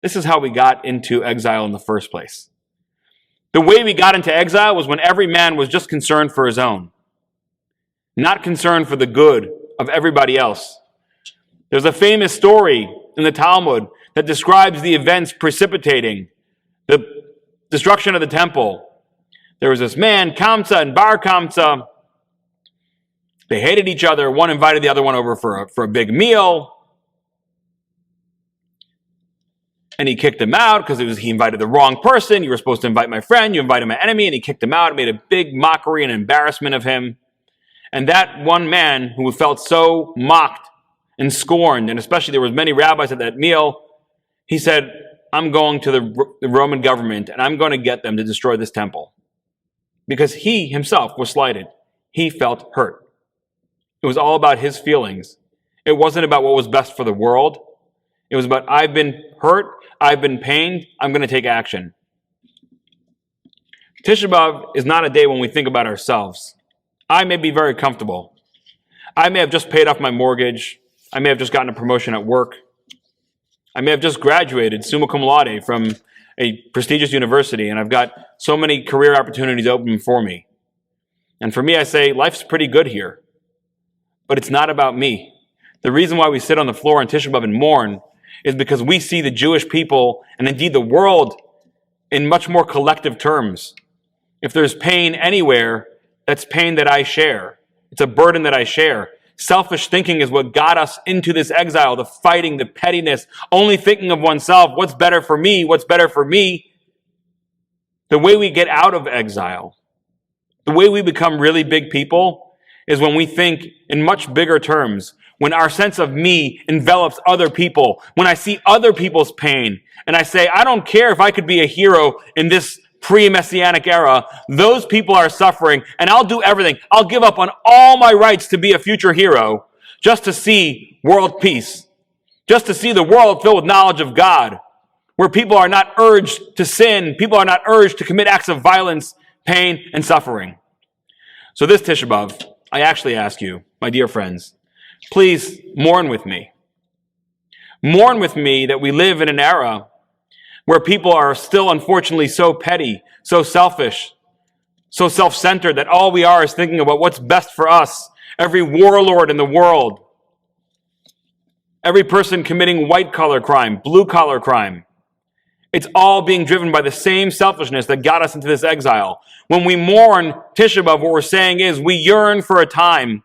This is how we got into exile in the first place. The way we got into exile was when every man was just concerned for his own, not concerned for the good of everybody else. There's a famous story in the Talmud that describes the events precipitating the destruction of the temple. There was this man, Kamsa and Bar Kamsa. They hated each other. One invited the other one over for a big meal. And he kicked him out because he invited the wrong person. You were supposed to invite my friend. You invited my enemy. And he kicked him out and made a big mockery and embarrassment of him. And that one man who felt so mocked and scorned, and especially there was many rabbis at that meal, he said, I'm going to the Roman government and I'm going to get them to destroy this temple. Because he himself was slighted. He felt hurt. It was all about his feelings. It wasn't about what was best for the world. It was about, I've been hurt, I've been pained, I'm going to take action. Tisha B'Av is not a day when we think about ourselves. I may be very comfortable. I may have just paid off my mortgage. I may have just gotten a promotion at work. I may have just graduated summa cum laude from a prestigious university, and I've got so many career opportunities open for me. And for me, I say, life's pretty good here. But it's not about me. The reason why we sit on the floor on Tisha B'Av and mourn is because we see the Jewish people, and indeed the world, in much more collective terms. If there's pain anywhere, that's pain that I share. It's a burden that I share. Selfish thinking is what got us into this exile, the fighting, the pettiness, only thinking of oneself, what's better for me, what's better for me. The way we get out of exile, the way we become really big people, is when we think in much bigger terms, when our sense of me envelops other people, when I see other people's pain, and I say, I don't care if I could be a hero in this pre-Messianic era, those people are suffering, and I'll do everything. I'll give up on all my rights to be a future hero just to see world peace, just to see the world filled with knowledge of God, where people are not urged to sin, people are not urged to commit acts of violence, pain, and suffering. So this Tisha B'Av, I actually ask you, my dear friends, please mourn with me. Mourn with me that we live in an era where people are still, unfortunately, so petty, so selfish, so self-centered that all we are is thinking about what's best for us. Every warlord in the world, every person committing white-collar crime, blue-collar crime, it's all being driven by the same selfishness that got us into this exile. When we mourn Tisha B'Av, what we're saying is we yearn for a time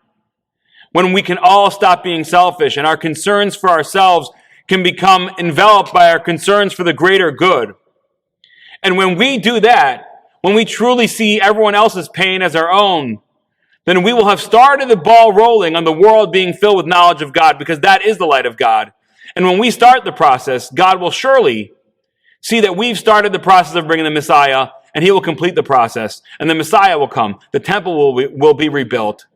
when we can all stop being selfish and our concerns for ourselves can become enveloped by our concerns for the greater good. And when we do that, when we truly see everyone else's pain as our own, then we will have started the ball rolling on the world being filled with knowledge of God, because that is the light of God. And when we start the process, God will surely see that we've started the process of bringing the Messiah, and he will complete the process. And the Messiah will come. The temple will be rebuilt.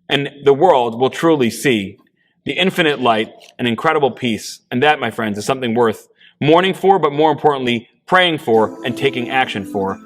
And the world will truly see the infinite light and incredible peace. And that, my friends, is something worth mourning for, but more importantly, praying for and taking action for